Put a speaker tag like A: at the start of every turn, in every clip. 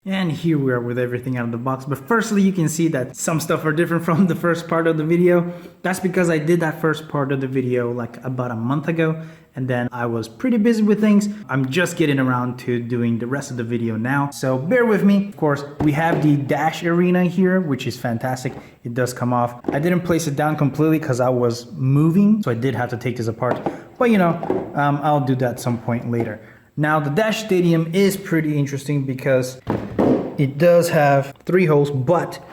A: And here we are with everything out of the box. But firstly, you can see that some stuff are different from the first part of the video. That's because I did that first part of the video like about a month ago, and then I was pretty busy with things. I'm just getting around to doing the rest of the video now, so bear with me. Of course, we have the dash arena here, which is fantastic. It does come off. I didn't place it down completely because I was moving, so I did have to take this apart. But you know, I'll do that some point later. Now the dash stadium is pretty interesting because it does have 3 holes, but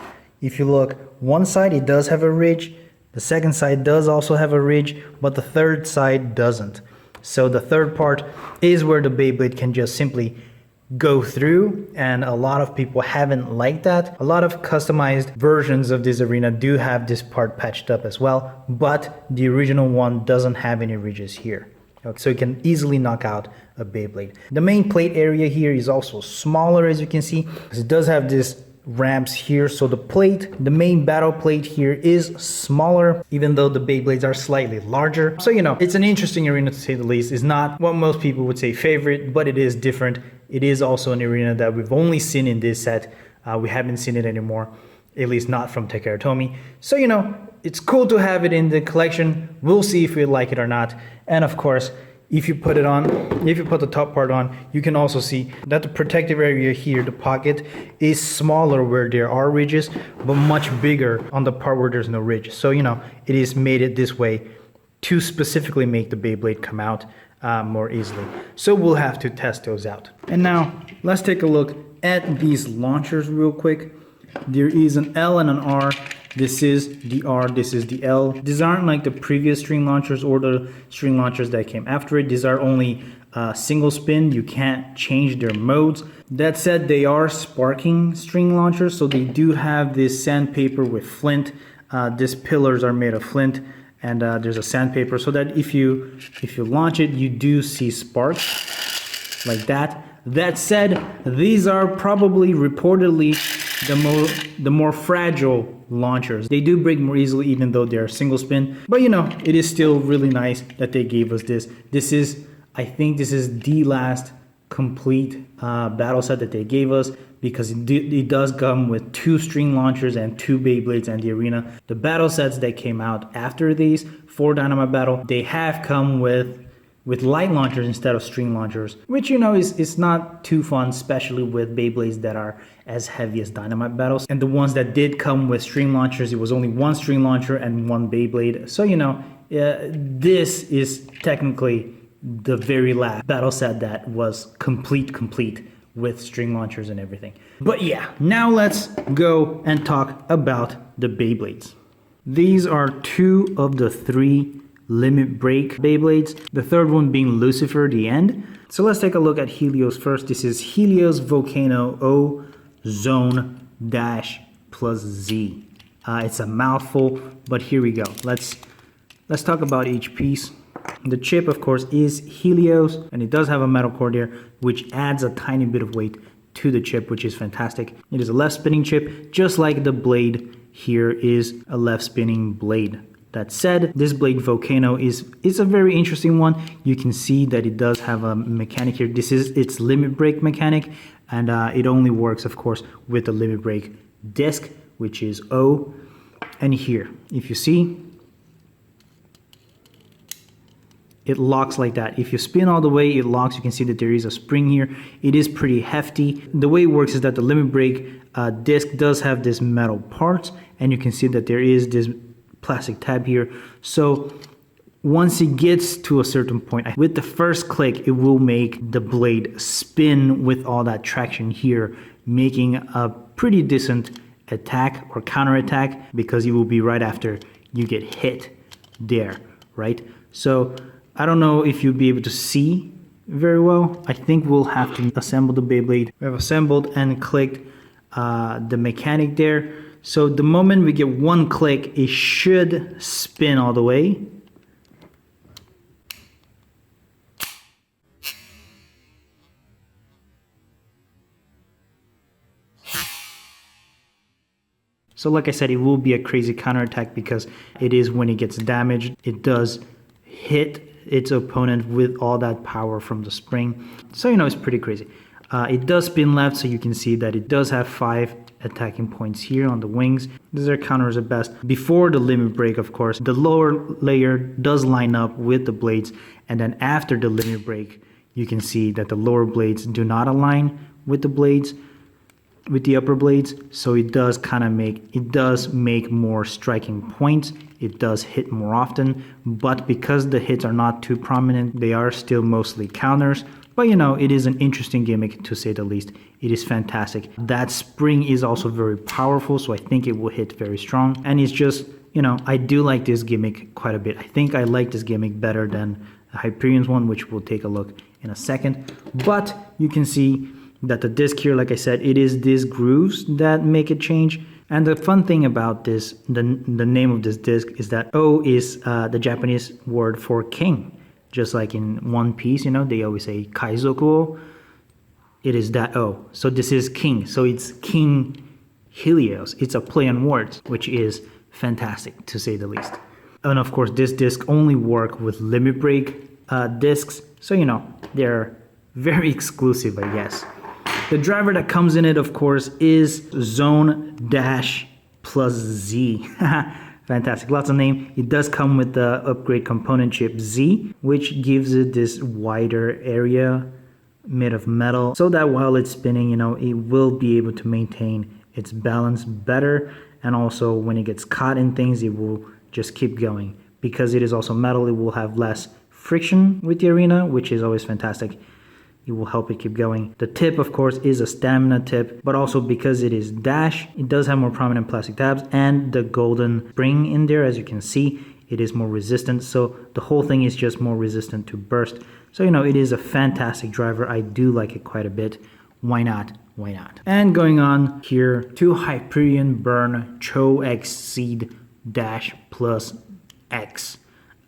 A: if you look, one side it does have a ridge, the second side does also have a ridge, but the third side doesn't. So the third part is where the Beyblade can just simply go through, and a lot of people haven't liked that. A lot of customized versions of this arena do have this part patched up as well, but the original one doesn't have any ridges here. Okay, so you can easily knock out a Beyblade. The main plate area here is also smaller, as you can see, because it does have this ramps here. So the main battle plate here is smaller, even though the Beyblades are slightly larger. So, you know, it's an interesting arena to say the least. It's not what most people would say favorite, but it is different. It is also an arena that we've only seen in this set. We haven't seen it anymore, at least not from Takara Tomy. So, you know, it's cool to have it in the collection. We'll see if we like it or not. And of course, if you put the top part on, you can also see that the protective area here, the pocket, is smaller where there are ridges, but much bigger on the part where there's no ridge. So, you know, it is made it this way to specifically make the Beyblade come out more easily. So we'll have to test those out. And now let's take a look at these launchers real quick. There is an L and an R. This is the R, this is the L. These aren't like the previous string launchers or the string launchers that came after it. These are only single spin. You can't change their modes. That said, they are sparking string launchers, so they do have this sandpaper with flint. These pillars are made of flint, and there's a sandpaper so that if you launch it, you do see sparks like that. That said, these are probably reportedly the more fragile launchers. They do break more easily even though they're single spin, but you know, it is still really nice that they gave us this. I think this is the last complete battle set that they gave us, because it does come with 2 string launchers and 2 Beyblades and the arena. The battle sets that came out after these for Dynamite Battle, they have come with light launchers instead of string launchers, which, you know, is not too fun, especially with Beyblades that are as heavy as Dynamite Battles. And the ones that did come with string launchers, it was only 1 string launcher and 1 Beyblade. So, you know, this is technically the very last battle set that was complete with string launchers and everything. But yeah, now let's go and talk about the Beyblades. These are 2 of the 3 limit break Beyblades, the third one being Lucifer, the end. So let's take a look at Helios first. This is Helios Volcano O Zone Dash plus Z. It's a mouthful, but here we go. Let's talk about each piece. The chip, of course, is Helios, and it does have a metal core there, which adds a tiny bit of weight to the chip, which is fantastic. It is a left spinning chip, just like the blade here is a left spinning blade. That said, this blade Volcano is a very interesting one. You can see that it does have a mechanic here. This is its limit break mechanic, and it only works, of course, with the limit break disc, which is O. And here, if you see, it locks like that. If you spin all the way, it locks. You can see that there is a spring here. It is pretty hefty. The way it works is that the limit break disc does have this metal part, and you can see that there is this plastic tab here. So once it gets to a certain point, with the first click, it will make the blade spin with all that traction here, making a pretty decent attack or counter attack, because it will be right after you get hit there, right? So I don't know if you'll be able to see very well. I think we'll have to assemble the Beyblade. We have assembled and clicked the mechanic there. So the moment we get one click, it should spin all the way. So like I said, it will be a crazy counterattack because it is when it gets damaged, it does hit its opponent with all that power from the spring. So you know, it's pretty crazy. It does spin left, so you can see that it does have 5 attacking points here on the wings. These are counters at best. Before the limit break, of course, the lower layer does line up with the blades, and then after the limit break, you can see that the lower blades do not align with the blades, with the upper blades, so it does make more striking points. It does hit more often, but because the hits are not too prominent, they are still mostly counters. But you know, it is an interesting gimmick to say the least. It is fantastic. That spring is also very powerful, so I think it will hit very strong. And it's just, you know, I do like this gimmick quite a bit. I think I like this gimmick better than the Hyperion's one, which we'll take a look in a second. But you can see that the disc here, like I said, it is these grooves that make it change. And the fun thing about this, the name of this disc is that O is the Japanese word for king. Just like in One Piece, you know, they always say Kaizoku. It is that O. So this is king. So it's King Helios. It's a play on words, which is fantastic to say the least. And of course, this disc only works with limit break discs. So, you know, they're very exclusive, I guess. The driver that comes in it, of course, is Zone Dash plus Z. Fantastic, lots of name. It does come with the upgrade component chip Z, which gives it this wider area made of metal, so that while it's spinning, you know, it will be able to maintain its balance better. And also when it gets caught in things, it will just keep going. Because it is also metal, it will have less friction with the arena, which is always fantastic. It will help it keep going. The tip, of course, is a stamina tip, but also because it is dash, it does have more prominent plastic tabs and the golden spring in there. As you can see, it is more resistant. So the whole thing is just more resistant to burst. So, you know, it is a fantastic driver. I do like it quite a bit. Why not? Why not? And going on here to Hyperion Burn Cho Exceed Dash Plus X.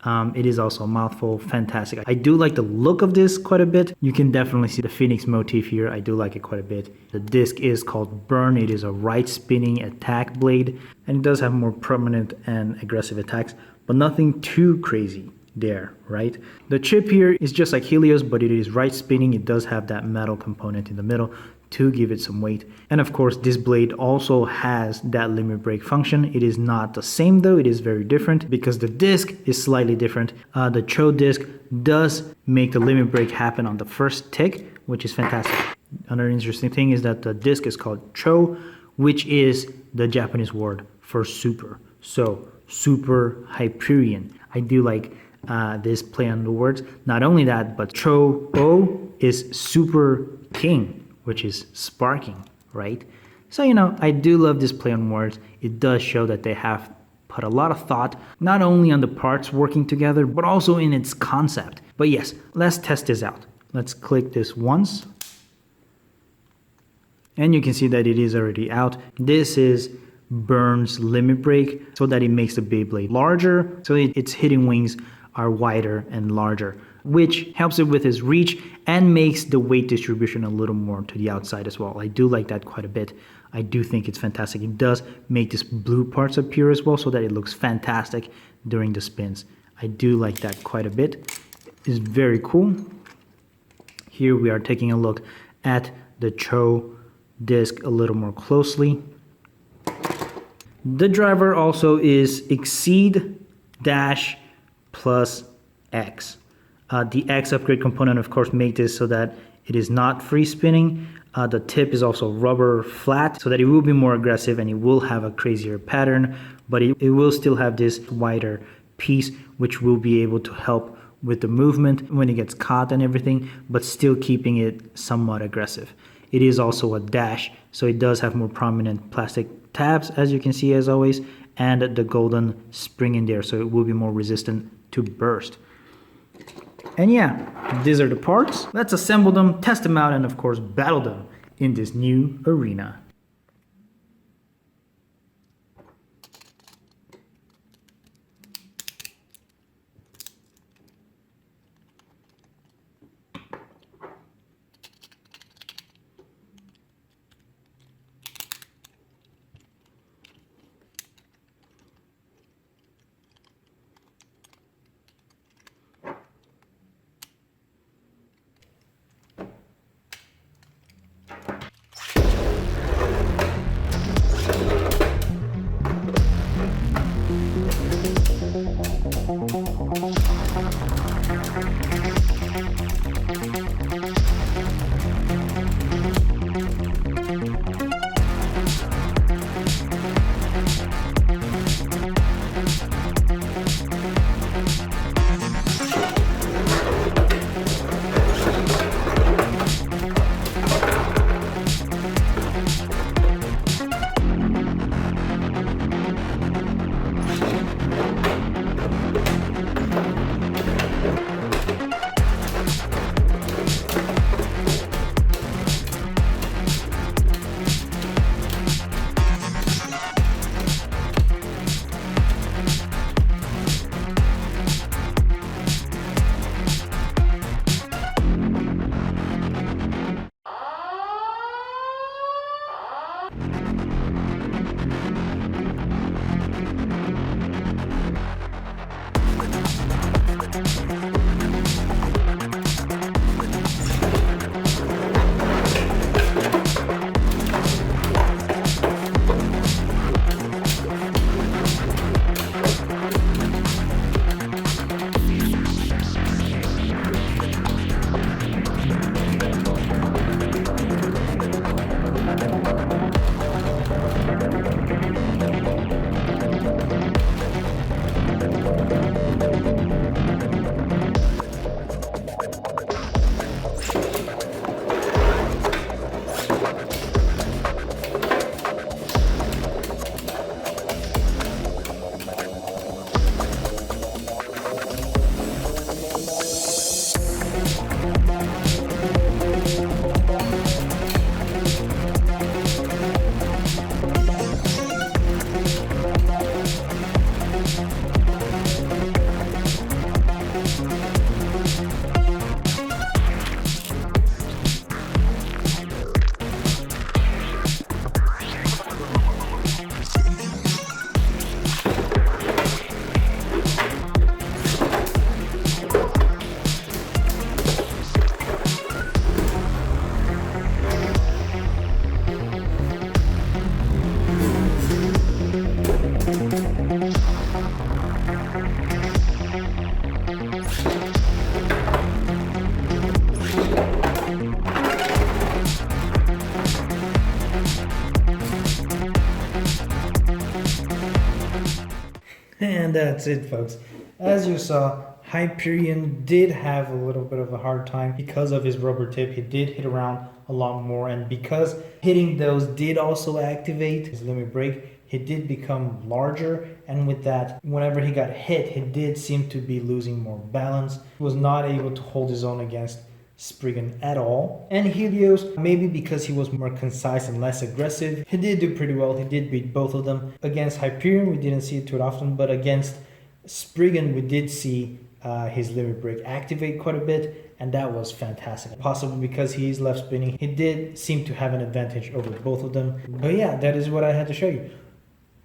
A: It is also a mouthful, fantastic. I do like the look of this quite a bit. You can definitely see the Phoenix motif here. I do like it quite a bit. The disc is called Burn. It is a right spinning attack blade, and it does have more permanent and aggressive attacks, but nothing too crazy there, right? The chip here is just like Helios, but it is right spinning. It does have that metal component in the middle to give it some weight. And of course, this blade also has that limit break function. It is not the same though, it is very different because the disc is slightly different. The Cho disc does make the limit break happen on the first tick, which is fantastic. Another interesting thing is that the disc is called Cho, which is the Japanese word for super. So, Super Hyperion. I do like this play on the words. Not only that, but Cho O is Super King, which is sparking, right? So, you know, I do love this play on words. It does show that they have put a lot of thought, not only on the parts working together, but also in its concept. But yes, let's test this out. Let's click this once. And you can see that it is already out. This is Burn's limit break so that it makes the Beyblade larger, so its hitting wings are wider and larger, which helps it with its reach and makes the weight distribution a little more to the outside as well. I do like that quite a bit. I do think it's fantastic. It does make these blue parts appear as well so that it looks fantastic during the spins. I do like that quite a bit. It's very cool. Here we are taking a look at the Cho disc a little more closely. The driver also is Exceed Dash plus X. The X upgrade component, of course, make this so that it is not free spinning. The tip is also rubber flat so that it will be more aggressive and it will have a crazier pattern, but it will still have this wider piece, which will be able to help with the movement when it gets caught and everything, but still keeping it somewhat aggressive. It is also a dash, so it does have more prominent plastic tabs, as you can see, as always, and the golden spring in there, so it will be more resistant to burst. And yeah, these are the parts. Let's assemble them, test them out, and of course battle them in this new arena. And that's it, folks. As you saw, Hyperion did have a little bit of a hard time because of his rubber tip. He did hit around a lot more, and because hitting those did also activate his limit break, he did become larger, and with that, whenever he got hit, he did seem to be losing more balance. He was not able to hold his own against Spriggan at all. And Helios, maybe because he was more concise and less aggressive, he did do pretty well. He did beat both of them. Against Hyperion, we didn't see it too often, but against Spriggan, we did see his limit break activate quite a bit, and that was fantastic. Possibly because he's left spinning, he did seem to have an advantage over both of them. But yeah, that is what I had to show you.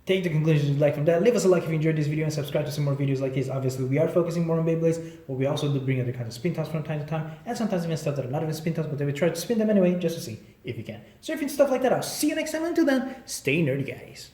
A: Take the conclusions you like from that. Leave us a like if you enjoyed this video and subscribe to some more videos like this. Obviously, we are focusing more on Beyblades, but we also do bring other kinds of spin tops from time to time, and sometimes even stuff that are not even spin tops, but then we try to spin them anyway just to see if you can. So if you stuff like that, I'll see you next time. Until then, stay nerdy, guys.